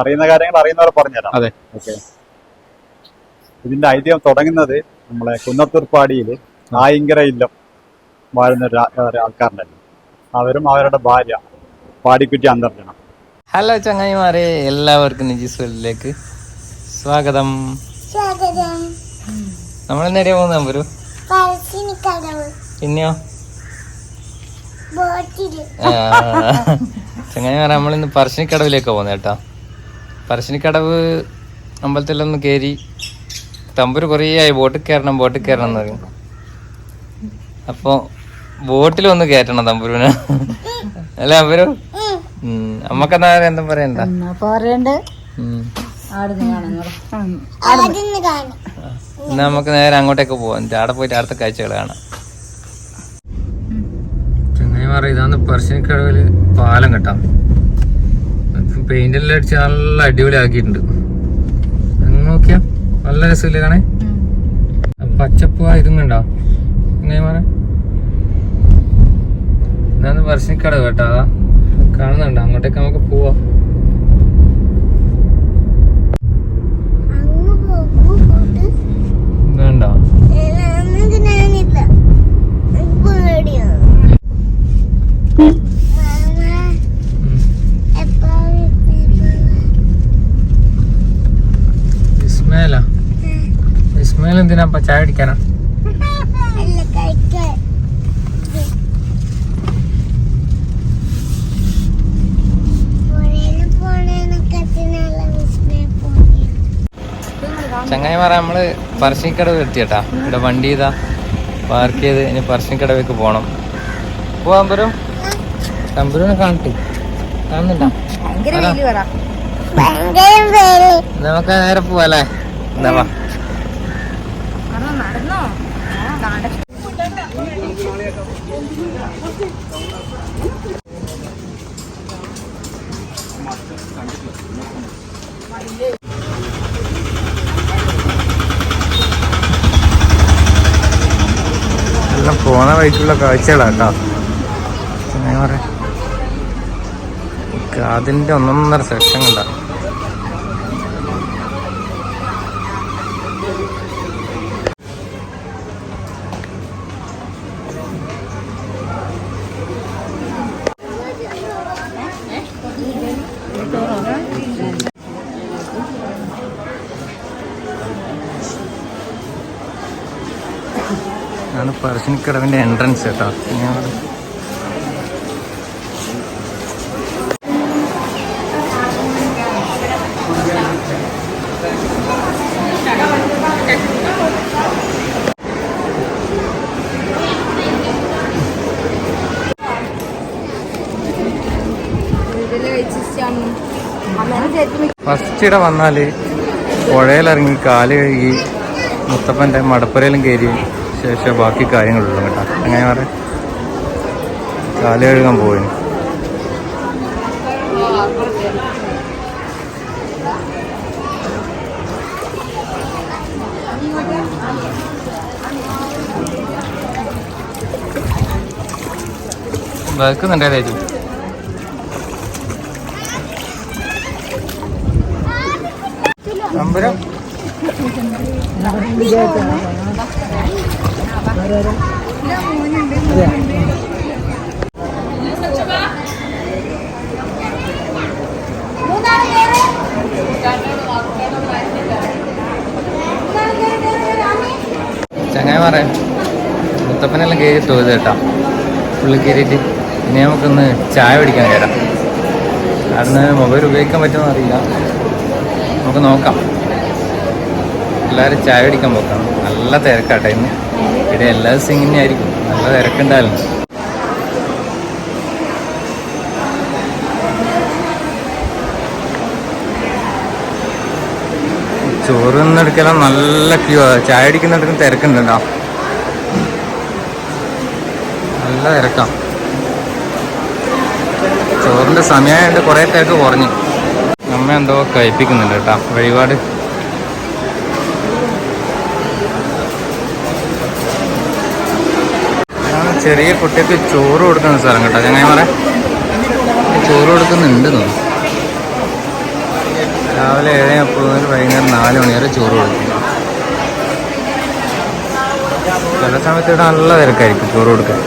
അറിയുന്ന കാര്യങ്ങൾ അറിയുന്നവരെ പറഞ്ഞുതരാം. അതെ, ഓക്കെ. ഇതിന്റെ ഐതിഹ്യം തുടങ്ങുന്നത് നമ്മളെ കുന്നത്തൂർപ്പാടിയിൽ ആയിങ്കര ഇല്ലം വാഴുന്ന ആൾക്കാരുണ്ടല്ലോ, അവരും അവരുടെ ഭാര്യ പാടിക്കുറ്റി അന്തർജനം. ഹലോ ചങ്ങായിമാരെ, എല്ലാവർക്കും നിജീസ് വേൾഡിലേക്ക് സ്വാഗതം. നമ്മൾ നേരെ പോകുന്ന നമ്പരു പിന്നെയോ ചങ്ങായിമാരെ, നമ്മളിന്ന് പറശ്ശിനിക്കടവിലേക്ക് പോകുന്നത് കേട്ടോ. പറശ്ശിനിക്കടവ് അമ്പലത്തിലൊന്ന് കയറി തമ്പൂര് കുറേ ആയി ബോട്ടിൽ കയറണം എന്ന് പറയും. അപ്പോൾ ബോട്ടിലൊന്ന് കയറ്റണം തമ്പുരുവിന്, അല്ലേ തമ്പുരു? അമ്മക്കെന്നാ എന്താ പറയണ്ട? എന്നാ നമുക്ക് നേരെ അങ്ങോട്ടേക്ക് പോവാം, അവിടെ പോയിട്ട് അടുത്ത കാഴ്ചകൾ കാണാം. ചങ്ങായിമാരെ, ഇതാണ് പറശ്ശിനിക്കടവില് പാലം കേട്ടാ. പെയിന്റെല്ലാം അടിച്ച് നല്ല അടിപൊളി ആക്കിയിട്ടുണ്ട്. അങ്ങ് നോക്കിയാ നല്ല രസമില്ലേ കാണേ? പച്ചപ്പുവാ ഇതും കണ്ടോ ചങ്ങായിമാരെ? ഇതാണ് പറശ്ശിനിക്കടവ് കേട്ടോ. അതാ കാണുന്നുണ്ടോ? അങ്ങോട്ടേക്ക് നമുക്ക് പോവാം. വേണ്ട, ഇസ്മേൽ എന്തിനാ ചായ അടിക്കാനാ? ചങ്ങായിമാരെ, നമ്മള് പറശ്ശിനിക്കടവ് എത്തിയട്ടാ. ഇവിടെ വണ്ടി ഇതാ പാർക്ക് ചെയ്ത് ഇനി പറശ്ശിനിക്കടവിലേക്ക് പോണം. പോവാൻ പറ്റും? തമ്പുരുവിനെ കാണുന്നുണ്ടോ? നമുക്ക് നേരെ പോവാല്ലേ? എന്താ എല്ലാം പോണ വഴിക്കുള്ള കാഴ്ചകളാട്ടോ. അതിന്റെ ഒന്നൊന്നര സെക്ഷൻ കണ്ട. ആണ് പറശ്ശിനിക്കടവിന്റെ എൻട്രൻസ് കേട്ടോ. ഫസ്റ്റ് ഇവിടെ വന്നാല് പുഴയിലിറങ്ങി കാല് കഴുകി മുത്തപ്പന്റെ മടപ്പുരയിലും കയറി ശേഷം ബാക്കി കാര്യങ്ങളുള്ളൂ കേട്ടോ. അങ്ങനെ പറയാം, കാല് കഴുകാൻ പോയി. വെക്കുന്നുണ്ടേ ചേച്ചി? നമ്പരം ചങ്ങായി പറയാം, മുത്തപ്പനെല്ലാം കയറി തോത് കേട്ടാ. പുള്ളി കയറിയിട്ട് ഇനി നമുക്കൊന്ന് ചായ പിടിക്കാൻ കയറാം. അവിടുന്ന് മൊബൈൽ ഉപയോഗിക്കാൻ പറ്റുമെന്ന് അറിയില്ല, നമുക്ക് നോക്കാം. എല്ലാവരും ചായ പിടിക്കാൻ പോക്കണം. നല്ല തിരക്കാട്ടെ ഇന്ന്. ഇവിടെ എല്ലാ ദിവസവും ഇങ്ങനെ ആയിരിക്കും, നല്ല തിരക്കുണ്ടായിരുന്നു. ചോറ് നിന്നെടുக்கலாம் നല്ല ക്യൂ. ചായ അടിക്കുന്നിടക്കും തിരക്കുന്നുണ്ടോ? നല്ല തിരക്കാം. ചോറിൻ്റെ സമയമായിട്ട് കുറേ തിരക്ക് കുറഞ്ഞു. നമ്മ എന്തോ കഴിപ്പിക്കുന്നുണ്ട് കേട്ടോ, വഴിപാട്. ചെറിയ കുട്ടിക്ക് ചോറ് കൊടുക്കുന്ന സ്ഥലം കേട്ടോ. ചങ്ങായിമാരെ ചോറ് കൊടുക്കുന്നുണ്ട് തോന്നുന്നു. രാവിലെ 7:30 മുതൽ വൈകുന്നേരം 4 മണി വരെ ചോറ് കൊടുക്കും. ചില സമയത്ത് ഇവിടെ നല്ല തിരക്കായിരിക്കും ചോറ് കൊടുക്കാൻ.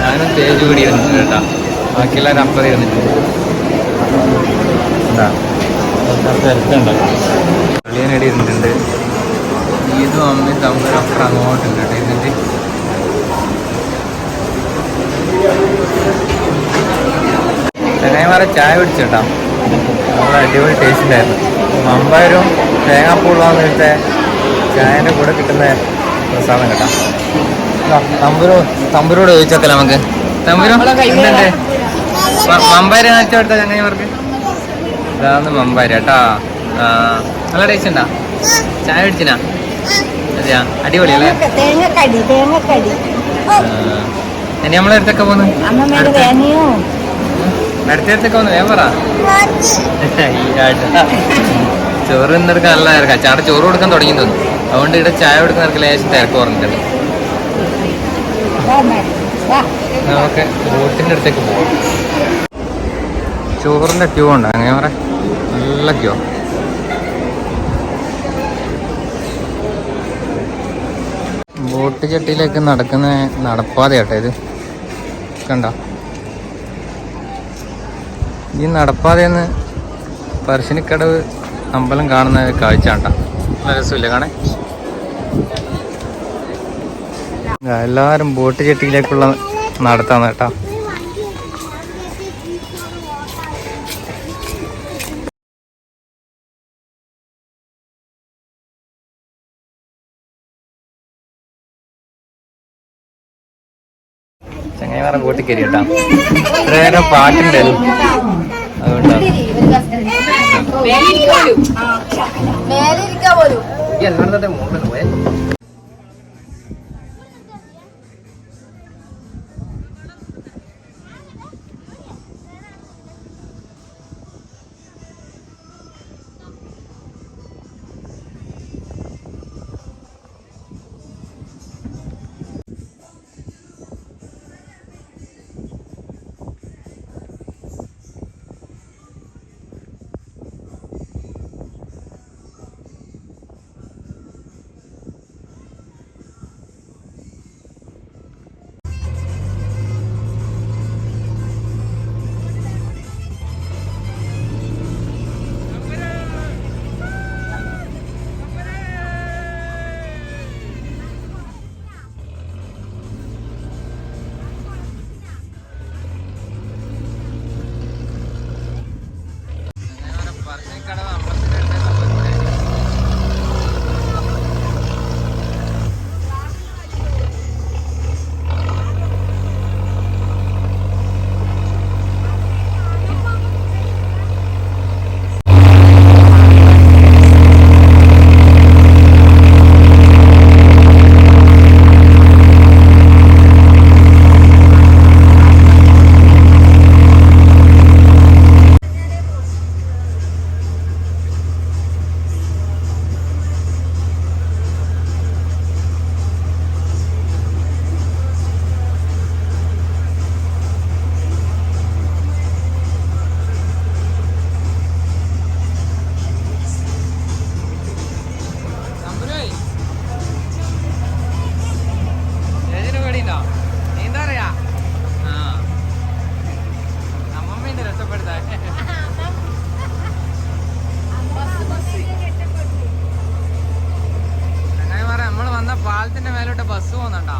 ഞാനും തേജ് കൂടി ഇരുന്നിട്ടുണ്ട് കേട്ടോ, ബാക്കിയെല്ലാവരും അപ്പുറം ഇരുന്നിട്ടുണ്ട്. എന്താ തിരക്കുണ്ടോ? വെളിയനടി ഇരുന്നിട്ടുണ്ട്. ഈദും അമ്മയും തമ്മിലും അപ്പുറം അങ്ങോട്ടുണ്ട് കേട്ടോ ഇരുന്നിട്ട്. ചങ്ങായിമാരെ ചായ കുടിച്ചേട്ടാ, നല്ല അടിപൊളി ടേസ്റ്റ് ഉണ്ടായിരുന്നു. മമ്പയരും തേങ്ങാപ്പൂളാന്ന് വെച്ചാൽ ചായൻ്റെ കൂടെ കിട്ടുന്ന പ്രസാദം കേട്ടോ. തമ്പുരോട് ചോദിച്ചോക്കല്ല നമുക്ക്. തമ്പുരോ എന്തുണ്ട് മമ്പയര് വെച്ച കൊടുത്ത ചങ്ങായിമാർക്ക്? ഇതാന്ന് മമ്പയര് കേട്ടാ. നല്ല ടേസ്റ്റ് ഉണ്ടാ? ചായ കുടിച്ചിനാ? അതെയാ, അടിപൊളിയല്ലേ? ഇനി നമ്മളെടുത്തൊക്കെ പോന്നു, അടുത്തടുത്തൊക്കെ വന്നു വേഗം പറ. ചോറ് തിന്നെടുക്കാൻ നല്ല തിരക്കാം. ചാട ചോറ് കൊടുക്കാൻ തുടങ്ങി തോന്നുന്നു. അതുകൊണ്ട് ഇവിടെ ചായ കൊടുക്കുന്നവർക്ക് ലേശം തിരക്ക് പറഞ്ഞിട്ടുണ്ട്. നമുക്ക് ബോട്ടിൻ്റെ അടുത്തേക്ക് പോകാം. ചോറിൻ്റെ ക്യൂ ഉണ്ട്, അങ്ങനെ പറയാം, നല്ല ക്യൂ. ബോട്ട് ചട്ടിയിലേക്ക് നടക്കുന്ന നടപ്പാത കേട്ടോ ഇത്, കണ്ട. ഈ നടപ്പാതയെന്ന് പറശ്ശിനിക്കടവ് അമ്പലം കാണുന്ന കാഴ്ച കണ്ട, നല്ല രസമില്ല കാണാൻ. എല്ലാവരും ബോട്ട് ചട്ടിയിലേക്കുള്ള നടത്താണ് കേട്ടോ. ചങ്ങായിമാരെ ബോട്ടിൽ കയറി കേട്ടോ. ഇത്ര നേരം പാട്ടുണ്ടല്ലോ, അതുകൊണ്ടാണ്. എല്ലായിടത്തെ മുകളിൽ പോയെ. പാലത്തിന്റെ മേലോട്ട് ബസ് പോകുന്നുണ്ടോ?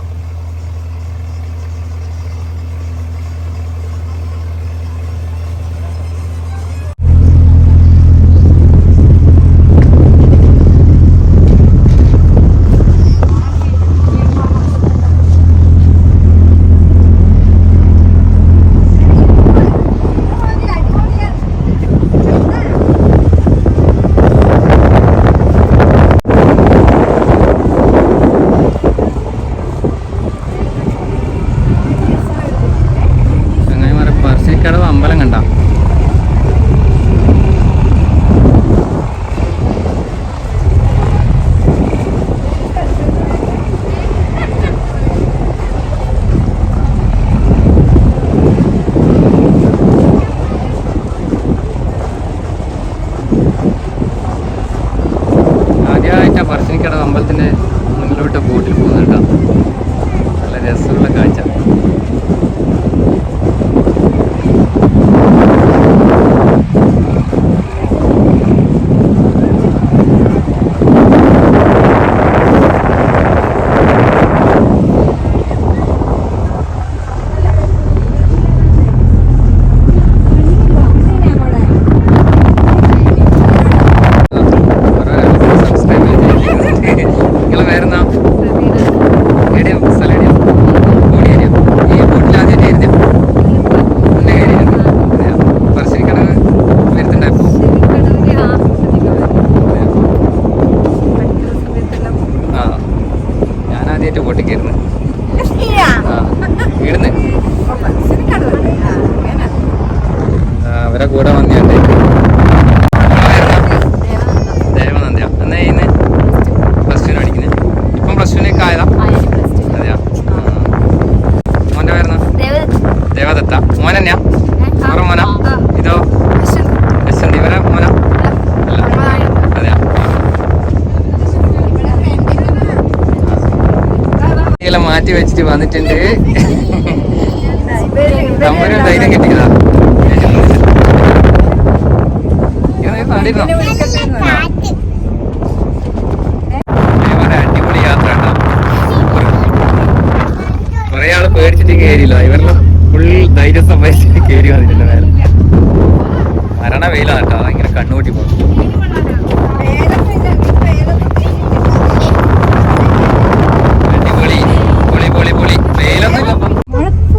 അമ്പലത്തിൻ്റെ മുന്നിലോട്ട് ബോട്ടിൽ പോകുന്നത് കേട്ടോ. നല്ല രസമുള്ള കാഴ്ച. അവരെ കൂടെ വന്നിട്ടുണ്ട്. ദേവനന്ദ എന്നാ ചെയ്യുന്നത്? പ്ലസ് ടുവിന് പഠിക്കുന്നത്. ഇപ്പം പ്ലസ് ടുവിനൊക്കെ ആയതാ? അതെയാ. മോൻ്റെ പേരുന്ന? ദേവദത്ത. മോൻ തന്നെയാ? അവരുടെ മോനാ? ഇതോ? യശ്വന്ത്. ഇവരെ മോനാ? അല്ല. അതെയാ. എല്ലാം മാറ്റി വെച്ചിട്ട് വന്നിട്ടുണ്ട്. തമ്പുരാൻ ധൈര്യം കിട്ടിയതാ. അടിപൊളി യാത്ര കേട്ടോ. കുറെ ആള് പേടിച്ചിട്ട് കയറിയില്ല. ഇവരെല്ലാം ഫുൾ ധൈര്യം സംഭവിച്ചിട്ട് കയറി വന്നിട്ടില്ല. വേറെ മരണ വെയിലാണ് കേട്ടോ. ഇങ്ങനെ കണ്ണുകൂട്ടി പോകും. അടിപൊളി പൊളി പൊളി പൊളി. വെയിലൊന്നും ഇല്ല.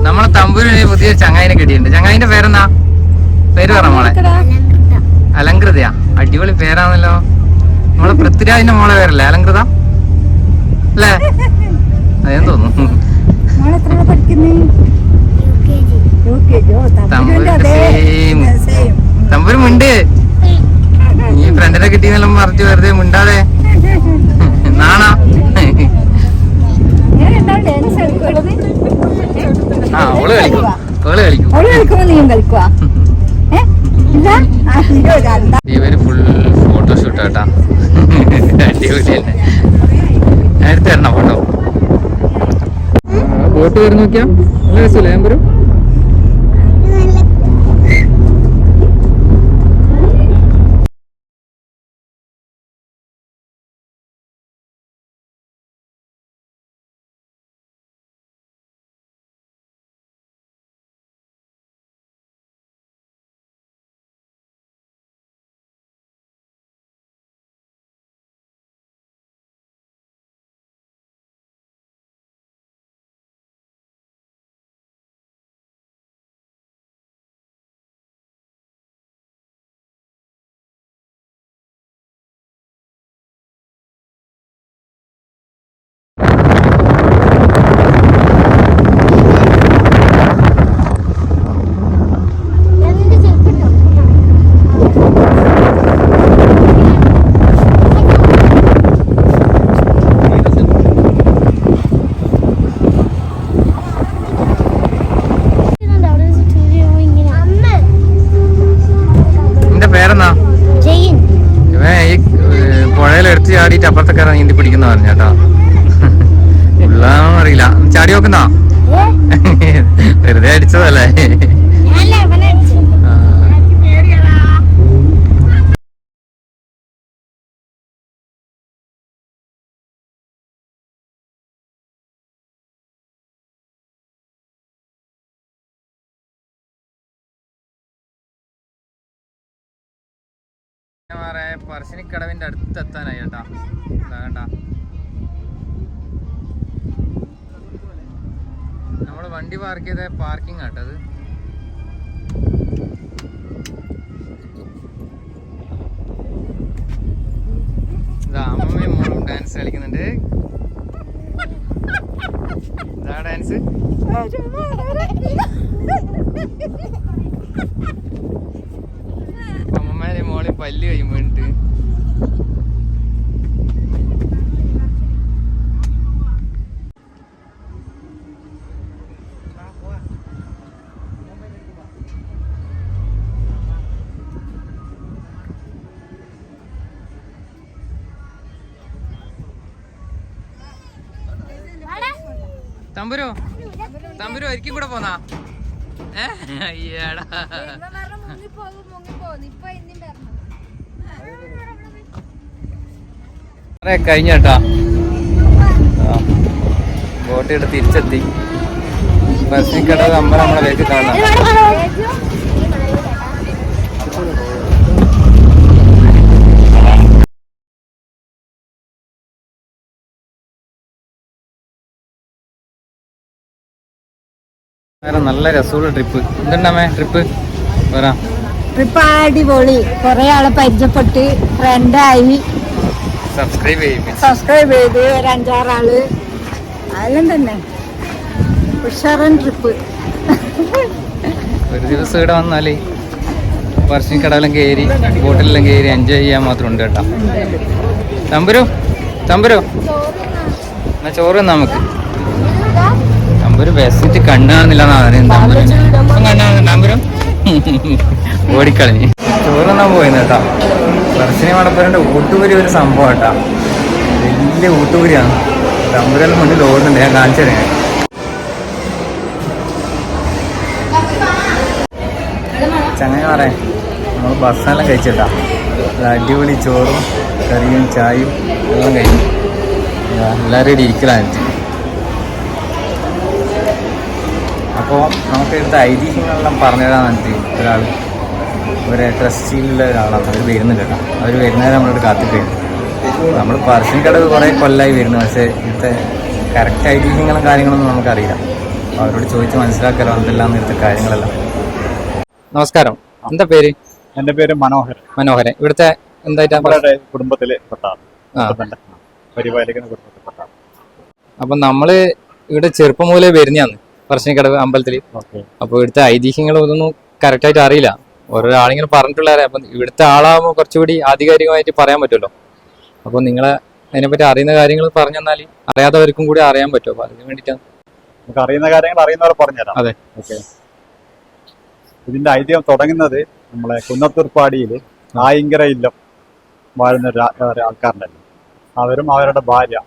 നമ്മളെ തമ്പൂരിന് പുതിയ ചങ്ങായിനെ കിട്ടിയിട്ടുണ്ട്. ചങ്ങായിന്റെ പേരെന്നാ? പേര് പറ മോളെ. അലങ്കൃതയാ. അടിപൊളി പേരാണല്ലോ. നമ്മളെ പൃഥ്വിരാജിന്റെ മോളെ പേരല്ലേ അലങ്കൃത അല്ലേ? അതേന്ന് തോന്നുന്നു. തമ്പൂര് മിണ്ട്. നീ ഫ്രണ്ടിനെ കിട്ടിയെന്നെല്ലാം മറിച്ച് വെറുതെ മിണ്ടാതെ നാണാ. ആ ഓള് കളിക്കും. ഇവര് ഫുൾ ഫോട്ടോഷൂട്ട് കേട്ടാ. അടിപൊളിയല്ലേ. ഞാൻ എടുത്ത് തരണം ഫോട്ടോ. ബോട്ട് കയറി നോക്കിയാ നല്ല രസമല്ലേ? ഞാൻ വരും. പുഴയിലെടുത്ത് ചാടിയിട്ട് അപ്പുറത്തൊക്കെ നീന്തി പിടിക്കുന്ന പറഞ്ഞാട്ടോ. ഉള്ളാന്നൊന്നും അറിയില്ല. ചാടി നോക്കുന്നോ? വെറുതെ അടിച്ചതല്ലേ. പറശ്ശിനിക്കടവിന്റെ അടുത്തെത്താനായി കേട്ടാ. വേണ്ട, നമ്മള് വണ്ടി പാർക്ക് ചെയ്ത പാർക്കിംഗ് ആട്ടത്. ഇതാ അമ്മയും മോളും ഡാൻസ് കളിക്കുന്നുണ്ട്. ഇതാ ഡാൻസ്. അമ്മമാരെ മോളെ പല്ല് കഴിയുമ്പോണ്ട്. തമ്പുരു തമ്പുരു ഒരിക്കലും കൂടെ പോന്നാ അയ്യടാ കഴിഞ്ഞേട്ടാ ബോട്ടിട്ട് തിരിച്ചെത്തി ബസ്സിക്കടവ് അമ്പലം നമ്മളെ വേക്ക് കാണാം. വേറെ നല്ല രസമുള്ള ട്രിപ്പ്. എന്തുണ്ടാമേ ട്രിപ്പ് വരാം. ട്രിപ്പ് അടിപൊളി. കുറെ ആളെ പരിചയപ്പെട്ട് ഫ്രണ്ടായി. സബ്സ്ക്രൈബ് ചെയ്ത് ഒരു 5-6 ആള് അതെല്ലാം തന്നെ ഉഷാറൻ ട്രിപ്പ്. ഒരു ദിവസം ഇവിടെ വന്നാല് പറശ്ശിനിക്കടവെല്ലാം കയറി ബോട്ടിലെല്ലാം കയറി എൻജോയ് ചെയ്യാൻ മാത്രം ഉണ്ട് കേട്ടോ. തമ്പുരു തമ്പുരു എന്നാ ചോറ് നമുക്ക്. തമ്പുരു ബെസ്റ്റ് കണ്ണാന്നില്ലെന്നാണ് തമ്പുരു ഓടിക്കളഞ്ഞ് ചോറെന്നാൻ പോയിന്ന് കേട്ടോ. പറശ്ശിനി മടപ്പുരൻ്റെ ഊട്ടുപുരി ഒരു സംഭവം കേട്ടോ. വലിയ ഊട്ടുപുരിയാണ്. തമ്പുരെല്ലാം മുന്നിൽ ഓടുന്നുണ്ട്. ഞാൻ കാണിച്ചു തരാം. ചങ്ങാറെ നമ്മൾ ഭക്ഷണമെല്ലാം കഴിച്ചിട്ടാ. അടിപൊളി ചോറും കറിയും ചായയും എല്ലാം കഴിച്ചു. എല്ലാവരും ഇവിടെ ഇരിക്കലാണ്. അപ്പോൾ നമുക്ക് എടുത്ത ഐതിഹ്യങ്ങളെല്ലാം പറഞ്ഞുതരാന്ന് ഒരാൾ ഒരു ട്രസ്റ്റിയിലുള്ള ഒരാളാണ്. അവർ വരുന്നുണ്ട് കേട്ടോ. അവർ വരുന്നവരെ നമ്മളോട് കാത്തിട്ടുണ്ട്. നമ്മൾ പറശ്ശിനിക്കടവ് കുറേ കൊല്ലമായി വരുന്നു. പക്ഷേ ഇവിടുത്തെ കറക്റ്റ് ഐതിഹ്യങ്ങളും കാര്യങ്ങളൊന്നും നമുക്കറിയില്ല. അപ്പോൾ അവരോട് ചോദിച്ച് മനസ്സിലാക്കാലോ എന്തെല്ലാം ഇവിടുത്തെ കാര്യങ്ങളെല്ലാം. നമസ്കാരം, എന്താ പേര്? എന്റെ പേര് മനോഹരൻ. മനോഹരൻ. ഇവിടുത്തെ എന്തായിട്ടാ? കുടുംബത്തിലെ പെട്ടാണ്. പരിപാലിക്കുന്ന കുടുംബത്തിൽപ്പെട്ടാണ്. അപ്പം നമ്മള് ഇവിടെ ചെറുപ്പം മുതലേ വരുന്നതാണ് പറശ്ശിനിക്കടവ് അമ്പലത്തിൽ. അപ്പൊ ഇവിടുത്തെ ഐതിഹ്യങ്ങളും ഇതൊന്നും കറക്റ്റ് ആയിട്ട് അറിയില്ല. ഓരോ ആളിങ്ങനെ പറഞ്ഞിട്ടുള്ളവരെ. അപ്പം ഇവിടുത്തെ ആളാകുമ്പോൾ കുറച്ചുകൂടി ആധികാരികമായിട്ട് പറയാൻ പറ്റുമല്ലോ. അപ്പൊ നിങ്ങളെ അതിനെപ്പറ്റി അറിയുന്ന കാര്യങ്ങൾ പറഞ്ഞു തന്നാൽ അറിയാത്തവർക്കും കൂടി അറിയാൻ പറ്റുമോ? അപ്പൊ അതിന് വേണ്ടിയിട്ടാണ്. നമുക്ക് അറിയുന്ന കാര്യങ്ങൾ അറിയുന്നവരെ പറഞ്ഞുതരാം. അതെ, ഓക്കെ. ഇതിന്റെ ഐതിഹ്യം തുടങ്ങുന്നത് നമ്മളെ കുന്നത്തൂർപ്പാടിയിൽ ആയിങ്കര ഇല്ലം വാഴുന്ന ആൾക്കാരുണ്ടായിരുന്നു. അവരും അവരുടെ ഭാര്യ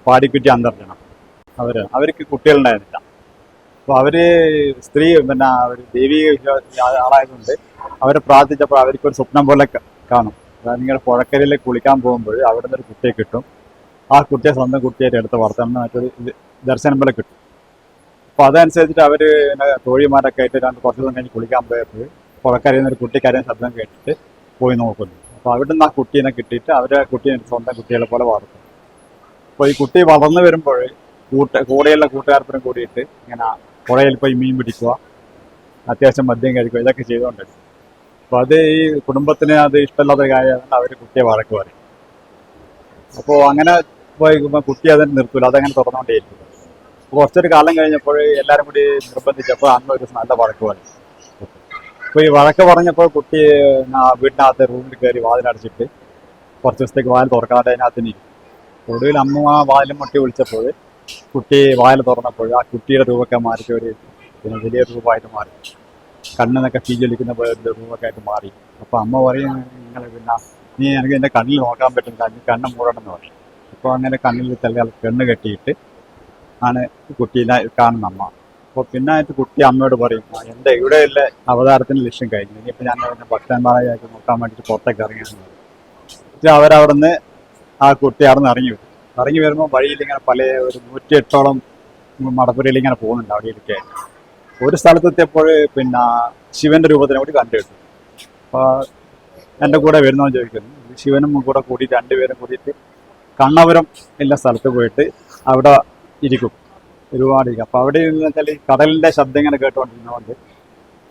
പാടിക്കുറ്റി അന്തർജനം അവർക്ക് കുട്ടികളുണ്ടായിരുന്നില്ല. അപ്പോൾ അവര് സ്ത്രീ പിന്നെ ഒരു ദൈവിക ആളായതുകൊണ്ട് അവരെ പ്രാർത്ഥിച്ചപ്പോൾ അവർക്കൊരു സ്വപ്നം പോലെ കാണും. അതായത് നിങ്ങളുടെ പുഴക്കരയിലേക്ക് കുളിക്കാൻ പോകുമ്പോൾ അവിടെ നിന്ന് ഒരു കുട്ടിയെ കിട്ടും. ആ കുട്ടിയെ സ്വന്തം കുട്ടിയായിട്ട് എടുത്ത് വളർത്തണം മറ്റൊരു ദർശനം പോലെ കിട്ടും. അപ്പോൾ അതനുസരിച്ചിട്ട് അവർ തോഴിമാരൊക്കെ ആയിട്ട് കുറച്ച് ദിവസം കഴിഞ്ഞ് കുളിക്കാൻ പോയപ്പോൾ പുഴക്കരയിൽ നിന്ന് ഒരു കുട്ടിക്കാരൻ ശബ്ദം കേട്ടിട്ട് പോയി നോക്കുന്നു. അപ്പോൾ അവിടെ നിന്ന് ആ കുട്ടീനെ കിട്ടിയിട്ട് അവരെ കുട്ടീനെ സ്വന്തം കുട്ടികളെ പോലെ വളർത്തും. അപ്പോൾ ഈ കുട്ടി വളർന്നു വരുമ്പോൾ കൂടെയുള്ള കൂട്ടുകാർപ്പുറം കൂടിയിട്ട് ഇങ്ങനെ പുഴയിൽ പോയി മീൻ പിടിക്കുക, അത്യാവശ്യം മദ്യം കഴിക്കുക, ഇതൊക്കെ ചെയ്തുകൊണ്ടിരിക്കും. അപ്പോൾ അത് ഈ കുടുംബത്തിന് അത് ഇഷ്ടമില്ലാത്ത കാര്യമാണ്. അവർ കുട്ടിയെ വഴക്ക് പറയും. അപ്പോൾ അങ്ങനെ പോയിക്കുമ്പോൾ കുട്ടി അതിന് നിർത്തൂല, അതങ്ങനെ തുറന്നുകൊണ്ടേയിരിക്കും. അപ്പോൾ കുറച്ചൊരു കാലം കഴിഞ്ഞപ്പോൾ എല്ലാവരും കൂടി നിർബന്ധിച്ചപ്പോൾ അന്ന് ഒരു നല്ല വഴക്ക് പറയും. അപ്പോൾ ഈ വഴക്ക് പറഞ്ഞപ്പോൾ കുട്ടി വീട്ടിനകത്ത് റൂമിൽ കയറി വാതിലടച്ചിട്ട് കുറച്ച് ദിവസത്തേക്ക് വാതിൽ തുറക്കാതെ അതിനകത്തിന് ഒടുവിൽ അമ്മ വാതിലും മുട്ടി വിളിച്ചപ്പോൾ കുട്ടി വാതിൽ തുറന്നപ്പോൾ ആ കുട്ടിയുടെ രൂപമൊക്കെ മാറിയിട്ട് ഒരു പിന്നെ വലിയ രൂപമായിട്ട് മാറി. കണ്ണെന്നൊക്കെ തീജ്വലിക്കുന്ന രൂപമൊക്കെ ആയിട്ട് മാറി. അപ്പോൾ അമ്മ പറയും, നിങ്ങൾ പിന്നെ എനിക്ക് എൻ്റെ കണ്ണിൽ നോക്കാൻ പറ്റുന്നില്ല, നീ കണ്ണ് മൂടണം എന്ന് പറയും. അപ്പോൾ അങ്ങനെ കണ്ണിൽ ചില കണ്ണ് കെട്ടിയിട്ട് ആണ് കുട്ടീനെ കാണുന്ന അമ്മ. അപ്പോൾ പിന്നെ ആയിട്ട് കുട്ടി അമ്മയോട് പറയും, എൻ്റെ ഇവിടെയുള്ള അവതാരത്തിൻ്റെ ലക്ഷ്യം കഴിഞ്ഞു, ഇനിയിപ്പോൾ ഞാൻ ഭക്തന്മാരായിട്ട് നോക്കാൻ വേണ്ടിയിട്ട് പുറത്തേക്ക് ഇറങ്ങിയെന്ന് പറയും. പക്ഷേ അവരവിടുന്ന് ആ കുട്ടി അവിടെ നിന്ന് ഇറങ്ങി വരുമ്പോൾ വഴിയിൽ ഇങ്ങനെ പല ഒരു 108ഓളം മടപ്പുരയിൽ ഇങ്ങനെ പോകുന്നുണ്ട്. അവിടെയൊക്കെ ഒരു സ്ഥലത്തെത്തിയപ്പോൾ പിന്നെ ശിവന്റെ രൂപത്തിനെ കൂടി കണ്ടുകിട്ടും. അപ്പോൾ എൻ്റെ കൂടെ വരുന്നവൻ ചോദിക്കുന്നു, ശിവനും കൂടെ കൂടിയിട്ട് രണ്ടുപേരും കൂടിയിട്ട് കണ്ണപുരം എല്ലാ സ്ഥലത്ത് പോയിട്ട് അവിടെ ഇരിക്കും, ഒരുപാട് ഇരിക്കും. അപ്പോൾ അവിടെ എന്ന് വെച്ചാൽ കടലിൻ്റെ ശബ്ദം ഇങ്ങനെ കേട്ടുകൊണ്ടിരുന്നതുകൊണ്ട്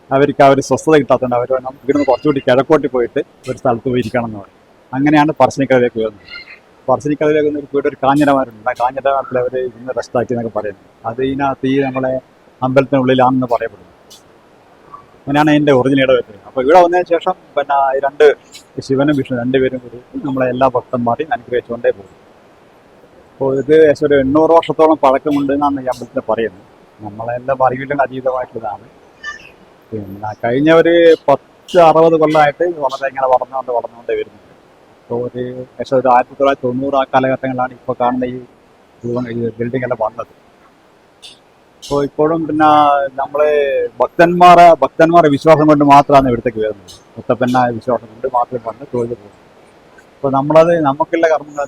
അവർക്ക് ആ ഒരു സ്വസ്ഥത കിട്ടാത്തതുകൊണ്ട് അവർ ഇവിടുന്ന് കുറച്ചുകൂടി കിഴക്കോട്ട് പോയിട്ട് ഒരു സ്ഥലത്ത് പോയി ഇരിക്കണം എന്ന് പറയും. അങ്ങനെയാണ് പറശ്ശിനിക്കടവിലേക്ക് വരുന്നത്. പറശ്ശിനിക്കടവിലേക്ക് വന്ന് പോയിട്ട് ഒരു കാഞ്ഞിരമാരുണ്ട്. ആ കാഞ്ഞിരമാരത്തിൽ അവർ ഇന്ന് റെസ്റ്റാക്കി എന്നൊക്കെ പറയുന്നത്. അത് ഇതിനകത്ത് ഈ നമ്മളെ അമ്പലത്തിനുള്ളിലാണെന്ന് പറയപ്പെടുന്നു. അങ്ങനെയാണ് അതിൻ്റെ ഒറിജിനൽ വരുന്നത്. അപ്പോൾ ഇവിടെ വന്നതിന് ശേഷം പിന്നെ രണ്ട് ശിവനും വിഷ്ണു രണ്ടുപേരും കൂടി നമ്മളെ എല്ലാ ഭക്തന്മാരെയും അനുഗ്രഹിച്ചുകൊണ്ടേ പോകും. അപ്പോൾ ഇത് ഏകദേശം ഒരു 800 വർഷത്തോളം പഴക്കമുണ്ട് എന്നാണ് ഈ അമ്പലത്തിൽ പറയുന്നത്. നമ്മളെല്ലാം അറിവിലും അതീതമായിട്ടുള്ളതാണ്. പിന്നെ കഴിഞ്ഞ ഒരു 10-60 കൊല്ലമായിട്ട് വളരെ ഇങ്ങനെ വളർന്നുകൊണ്ടേ വരുന്നുണ്ട്. ഇപ്പോൾ ഒരു ഏകദേശം ഒരു 1990 ആ കാലഘട്ടങ്ങളിലാണ് ഇപ്പോൾ കാണുന്ന ഈ ബിൽഡിംഗ് എല്ലാം വന്നത്. അപ്പോൾ ഇപ്പോഴും പിന്നെ നമ്മള് ഭക്തന്മാരെ വിശ്വാസം കൊണ്ട് മാത്രമാണ് ഇവിടത്തേക്ക് വരുന്നത്. മുത്തപ്പനായ വിശ്വാസം കൊണ്ട് മാത്രം വന്ന് തൊഴിൽ പോകുന്നത്. അപ്പോൾ നമുക്കുള്ള കർമ്മങ്ങൾ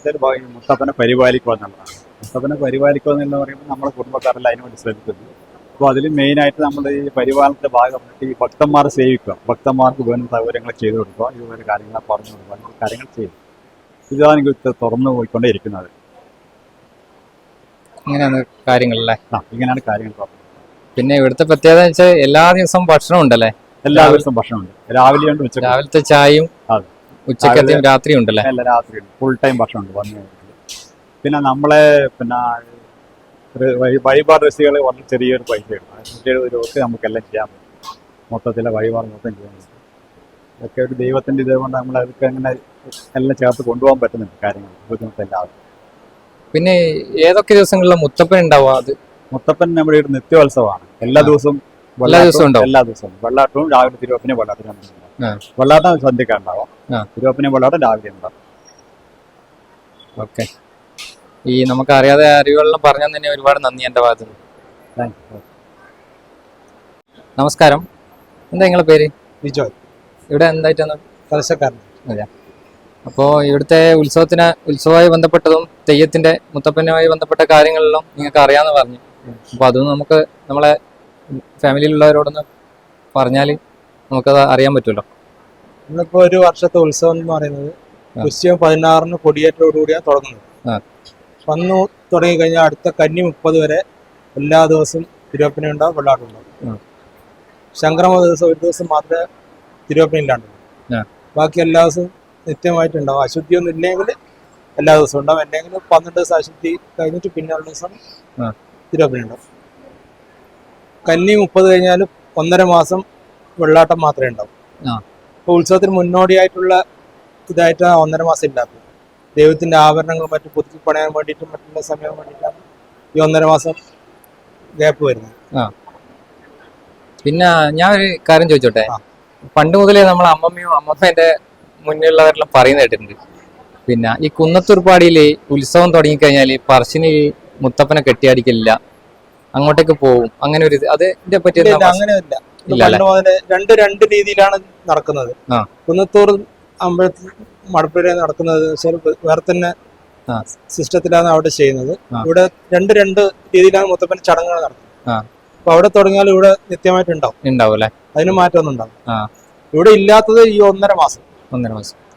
മുത്തപ്പനെ പരിപാലിക്കുക എന്നുള്ളതാണ്. മുത്തപ്പനെ പരിപാലിക്കുക എന്ന് പറയുമ്പോൾ നമ്മുടെ കുടുംബക്കാരെല്ലാം അതിനുവേണ്ടി ശ്രമിക്കുന്നു. അപ്പോൾ അതിൽ മെയിനായിട്ട് നമ്മൾ ഈ പരിപാലനത്തിന്റെ ഭാഗമായിട്ട് ഈ ഭക്തന്മാരെ സേവിക്കുക, ഭക്തന്മാർക്ക് വേണ്ട സൗകര്യങ്ങൾ ചെയ്തു കൊടുക്കുക, ഇതുപോലെ കാര്യങ്ങൾ പറഞ്ഞു കൊടുക്കുക, കാര്യങ്ങൾ ചെയ്യും. ഇതാണ് എനിക്ക് തുറന്നു പോയിക്കൊണ്ടേ ഇരിക്കുന്നത്. ഇങ്ങനെയാണ് കാര്യങ്ങളല്ലേ? ഇങ്ങനെയാണ് കാര്യങ്ങൾ പറഞ്ഞത്. പിന്നെ ഇവിടുത്തെ പ്രത്യേകത വെച്ചാൽ എല്ലാ ദിവസവും ഭക്ഷണം ഉണ്ടല്ലേ? എല്ലാ ദിവസവും ഭക്ഷണമുണ്ട്. രാവിലെയുണ്ട്, ഉച്ചക്ക്. രാവിലത്തെ ചായയും ഉച്ചക്കത്തെയും രാത്രിയും ഉണ്ടല്ലേ? അല്ല, രാത്രിയുണ്ട്. ഫുൾ ടൈം ഭക്ഷണമുണ്ട് വന്നു കഴിഞ്ഞാൽ. പിന്നെ നമ്മളെ വഴിപാട് രസികൾ വളരെ ചെറിയൊരു പൈസയാണ്. 170 രൂപക്ക് നമുക്കെല്ലാം ചെയ്യാൻ പറ്റും. മൊത്തത്തിലെ വഴിപാട് മൊത്തം ചെയ്യാൻ പറ്റും. ഇതൊക്കെ ഒരു ദൈവത്തിന്റെ ഇതുകൊണ്ട് നമ്മൾ അതൊക്കെ അങ്ങനെ എല്ലാം ചേർത്ത് കൊണ്ടുപോകാൻ പറ്റുന്നുണ്ട് കാര്യങ്ങൾ, ബുദ്ധിമുട്ടില്ലാതെ. പിന്നെ ഏതൊക്കെ ദിവസങ്ങളിലും മുത്തപ്പൻ ഉണ്ടാവുക? അത് മുത്തപ്പൻ നമ്മുടെ ഒരു നിത്യോത്സവമാണ്. എല്ലാ ദിവസവും വെള്ളാട്ടവും രാവിലെ തിരുവപ്പനെ വെള്ളാട്ടം വെള്ളാട്ടം സന്ധ്യക്ക ഉണ്ടാവാം, തിരുവപ്പനെ വെള്ളാട്ടം രാവിലെ ഉണ്ടാവും. ഓക്കെ, ഈ നമുക്ക് അറിയാതെ അറിവുകളെല്ലാം പറഞ്ഞാൽ തന്നെ ഒരുപാട് നന്ദി എൻ്റെ ഭാഗത്ത് നിന്ന്. നമസ്കാരം, എന്താ നിങ്ങളെ പേര്? വിജോയ്. ഇവിടെ എന്തായിട്ടാണ്? കലശക്കാരൻ. അതെ. അപ്പോൾ ഇവിടുത്തെ ഉത്സവമായി ബന്ധപ്പെട്ടതും തെയ്യത്തിന്റെ മുത്തപ്പനുമായി ബന്ധപ്പെട്ട കാര്യങ്ങളെല്ലാം നിങ്ങൾക്ക് അറിയാമെന്ന് പറഞ്ഞു. അപ്പോൾ അതൊന്നും നമുക്ക് നമ്മളെ ഫാമിലിയിലുള്ളവരോടൊന്ന് പറഞ്ഞാൽ നമുക്കത് അറിയാൻ പറ്റുമല്ലോ. ഇന്നിപ്പോ ഒരു വർഷത്തെ ഉത്സവം എന്ന് പറയുന്നത് വൃശ്ചികം 16 കൊടിയേറ്റോടുകൂടിയാണ് തുടങ്ങുന്നത്. വന്നു തുടങ്ങി കഴിഞ്ഞാൽ അടുത്ത കന്നി 30 വരെ എല്ലാ ദിവസവും തിരുവപ്പന ഉണ്ടാവും, വെള്ളാട്ടം ഉണ്ടാവും. സംക്രമ ദിവസം ഒരു ദിവസം മാത്രമേ തിരുവപ്പന ഇല്ലാണ്ടുള്ളൂ. ബാക്കി എല്ലാ ദിവസവും നിത്യമായിട്ടുണ്ടാവും. അശുദ്ധിയൊന്നും ഇല്ലെങ്കിൽ എല്ലാ ദിവസവും ഉണ്ടാവും. അല്ലെങ്കിൽ 12 ദിവസം അശുദ്ധി കഴിഞ്ഞിട്ട് പിന്നെയുള്ള ദിവസം തിരുവപ്പന ഉണ്ടാവും. കന്നി 30 കഴിഞ്ഞാൽ 1.5 മാസം വെള്ളാട്ടം മാത്രമേ ഉണ്ടാവും. അപ്പോൾ ഉത്സവത്തിന് മുന്നോടിയായിട്ടുള്ള ഇതായിട്ടാണ് 1.5 മാസം ഇല്ലാത്തത്. ദൈവത്തിന്റെ ആഭരണങ്ങളും മറ്റും പുതുക്കി പണയാൻ വേണ്ടിയിട്ടും മറ്റുള്ള സമയം വേണ്ടിയിട്ടാണ് ഈ 1.5 മാസം ഗ്യാപ്പ് വരുന്നത്. പിന്നെ ഞാൻ ഒരു കാര്യം ചോദിച്ചോട്ടെ, പണ്ട് മുതലേ നമ്മൾ അമ്മമ്മേന്റെ മുന്നിലുള്ളവരെല്ലാം പറയുന്ന കേട്ടിട്ടുണ്ട്. പിന്നെ ഈ കുന്നത്തൂർപ്പാടിയിൽ ഉത്സവം തുടങ്ങിക്കഴിഞ്ഞാൽ പറശ്ശിന് മുത്തപ്പനെ കെട്ടിയാടിക്കില്ല, അങ്ങോട്ടേക്ക് പോവും, അങ്ങനെ ഒരു അതിനെ പറ്റി അങ്ങനെയല്ല. രണ്ട് രീതിയിലാണ് നടക്കുന്നത്. കുന്നത്തൂർ അമ്പലത്തിൽ മടപ്പുര നടക്കുന്നത് വേറെ തന്നെ സിസ്റ്റത്തിലാണ് അവിടെ ചെയ്യുന്നത്. ഇവിടെ രണ്ട് രീതിയിലാണ് മുത്തപ്പൻ ചടങ്ങുകൾ നടക്കുന്നത്. അപ്പൊ അവിടെ തുടങ്ങിയാൽ ഇവിടെ നിത്യമായിട്ടുണ്ടാവും അല്ലെ? അതിന് മാറ്റമൊന്നും ഉണ്ടാവും. ഇവിടെ ഇല്ലാത്തത് ഈ 1.5 മാസം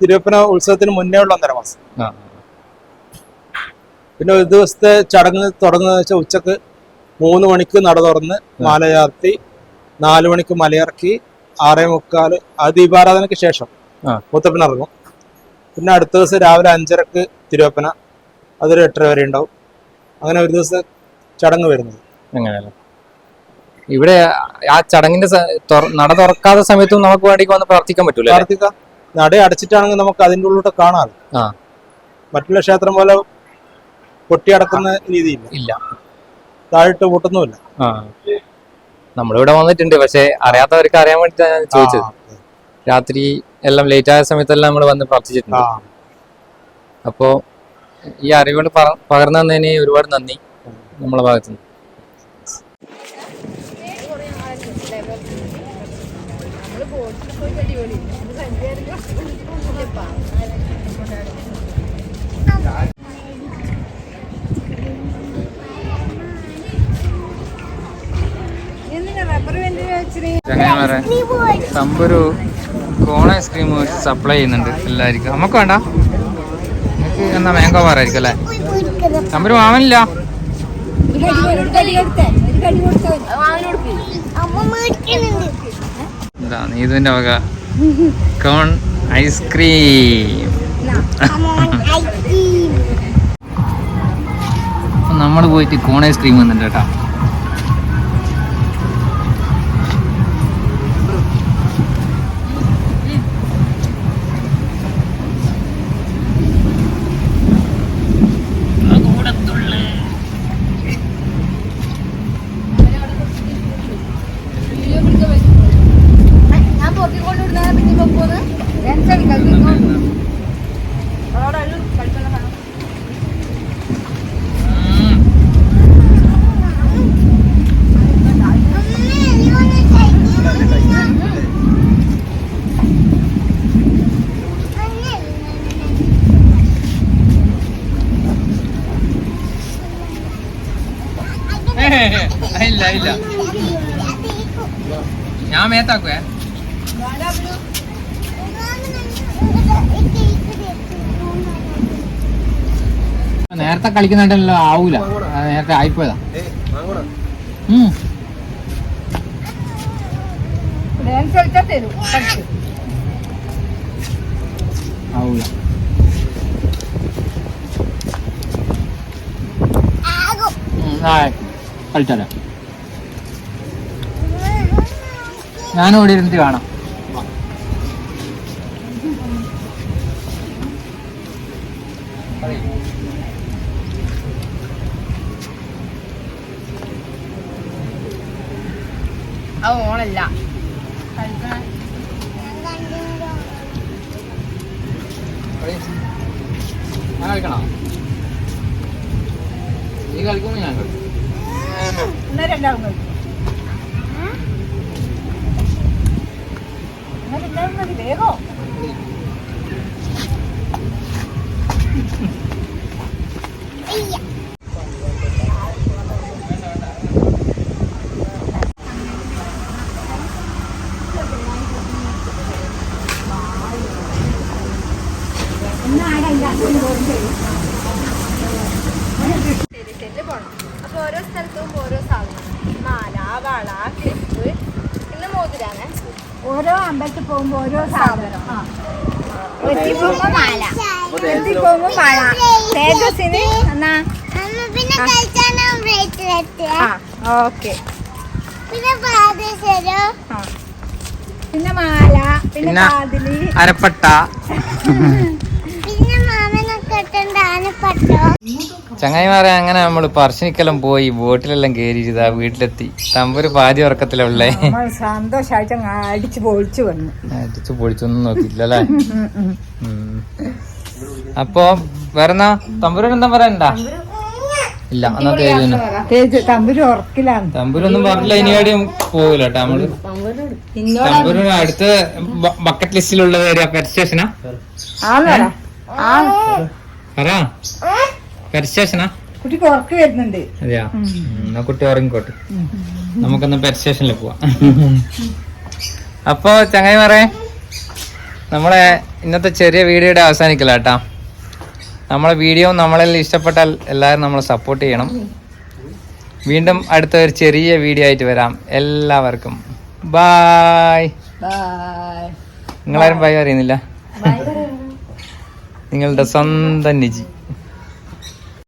തിരുവപ്പന ഉത്സവത്തിന് മുന്നേ ഉള്ള 1.5 മാസം. പിന്നെ ഒരു ദിവസത്തെ ചടങ്ങ് തുടങ്ങുന്നത് വെച്ചാൽ ഉച്ചക്ക് 3 മണിക്ക് നട തുറന്ന് മാല ചാർത്തി 4 മണിക്ക് മലയിറക്കി 6:45 ആ ദീപാരാധനയ്ക്ക് ശേഷം മുത്തപ്പൻ ഇറങ്ങും. പിന്നെ അടുത്ത ദിവസം രാവിലെ 5:30 തിരുവപ്പന, അതൊരു 8:30 വരെ ഉണ്ടാവും. അങ്ങനെ ഒരു ദിവസം ചടങ്ങ് വരുന്നത്. അങ്ങനെയല്ലേ? ഇവിടെ ആ ചടങ്ങിന്റെ നട തുറക്കാത്ത സമയത്തും നമുക്ക് വേണ്ടി വന്ന് പ്രാർത്ഥിക്കാൻ പറ്റൂല? പ്രാർത്ഥിക്കാം. നട അടച്ചിട്ടാണെങ്കിൽ നമുക്ക് അതിൻ്റെ ഉള്ളിലോട്ട് കാണാറ്. മറ്റുള്ള ക്ഷേത്രം പോലെ പൊട്ടിയടക്കുന്ന രീതിയില്ല, താഴിട്ട് പൊട്ടുന്നുമില്ല. നമ്മളിവിടെ വന്നിട്ടുണ്ട്, പക്ഷെ അറിയാത്തവർക്ക് അറിയാൻ വേണ്ടി ചോദിച്ചത്. രാത്രി എല്ലാം ലേറ്റ് ആയ സമയത്തെല്ലാം നമ്മൾ വന്ന് പ്രാർത്ഥിച്ചിട്ടുണ്ട്. അപ്പോ ഈ അറിവുകൾ പകർന്നു തന്നതിന് ഒരുപാട് നന്ദി നമ്മളെ ഭാഗത്തുനിന്ന്. തമ്പൊരു കോൺ ഐസ്ക്രീം സപ്ലൈ ചെയ്യുന്നുണ്ട് എല്ലാവർക്കും. നമുക്ക് വേണ്ട, നമുക്ക് എന്നാ മാംഗോ ബാറായിരിക്കും അല്ലേ? തമ്പൊരു മാമനില്ല. എന്താ നീതുവിന്റെ വക കോൺ ഐസ്ക്രീം. നമ്മൾ പോയിട്ട് കോൺ ഐസ്ക്രീം വന്നിട്ടുണ്ട് കേട്ടോ. ഇല്ല ഇല്ല ഞാൻ മേത്താക്കുവേ. നേരത്തെ കളിക്കുന്നുണ്ടല്ലോ ആവൂല, നേരത്തെ ആയിപ്പോയതാ. ഡാൻസ് കളിച്ചാൽ തരും കളിച്ച്. ആവൂല. കളിച്ചാലോ, ഞാനും ഇവിടെ ഇരുന്നിട്ട് കാണാം. അത് ഓണല്ല ഞാൻ കളിക്കണോ? നീ കളിക്കുമ്പോ ഞാൻ കളിക്കും. എന്നാ രണ്ടാളും കളിക്കും. എന്നാ രണ്ടാളും മതി വേഗോ. പോണം. അപ്പൊ ഓരോ സ്ഥലത്തും ഓരോ സാധനം, മാല, വള, ക്ലിപ്പ്, പിന്നെ മോതിരാണ്. ഓരോ അമ്പലത്തിൽ പോകുമ്പോ ഓരോ സാധനം. എത്തിപ്പോകുമ്പോ മാല, എത്തിപ്പോകുമ്പോ മഴ. തേജസ്സിന് എന്നാ പിന്നെ കളിച്ചാണ് ബ്രേസ്ലെറ്റ്, ഓക്കെ. പിന്നെ പാദസരം, പിന്നെ മാല, പിന്നെ പിന്നെ കാതില്, അരപ്പട്ട. പിന്നെ മാമനൊക്കെ ഇട്ടുണ്ട് ആനപ്പട്ടോ. ചങ്ങായിമാരെ അങ്ങനെ നമ്മൾ പറശ്ശിനിക്കെല്ലാം പോയി ബോട്ടിലെല്ലാം കയറിയിരുതാ വീട്ടിലെത്തി. തമ്പൊരു പാതി ഉറക്കത്തിലുള്ളേ. നമ്മൾ സന്തോഷായിട്ട് അടിച്ചു പൊളിച്ചു വന്നു. അടിച്ചു പൊളിച്ചൊന്നും നോക്കിയില്ലല്ലേ. അപ്പൊ വേറെന്നാ തമ്പുരൻ എന്താ പറയണ്ട? ഇല്ല എന്നാ തേജു തമ്പുരു ഉറക്കിലാണ്. തമ്പുരൊന്നും പറഞ്ഞില്ല. ഇനിയാടിയും പോകില്ല കേട്ടോ നമ്മള്. തമ്പുരു അടുത്ത ബക്കറ്റ് ലിസ്റ്റിലുള്ളത് സ്റ്റേഷനാ പറ. സ്റ്റേഷനാ കുട്ടിക്ക് ഉറക്ക് വരുന്നുണ്ട്. അതെയാ, എന്നാ കുട്ടി ഉറങ്ങിക്കോട്ടെ. നമുക്കൊന്ന് പെറ്റ് സ്റ്റേഷനിൽ പോവാം. അപ്പോ ചങ്ങായിമാരെ, നമ്മളെ ഇന്നത്തെ ചെറിയ വീഡിയോയുടെ അവസാനിക്കില്ല കേട്ടാ. നമ്മളെ വീഡിയോ നമ്മളെല്ലാം ഇഷ്ടപ്പെട്ടാൽ എല്ലാവരും നമ്മളെ സപ്പോർട്ട് ചെയ്യണം. വീണ്ടും അടുത്ത ഒരു ചെറിയ വീഡിയോ ആയിട്ട് വരാം. എല്ലാവർക്കും ബായ്. നിങ്ങളാരും ബൈ അറിയുന്നില്ല. നിങ്ങളുടെ സ്വന്തം നിജി.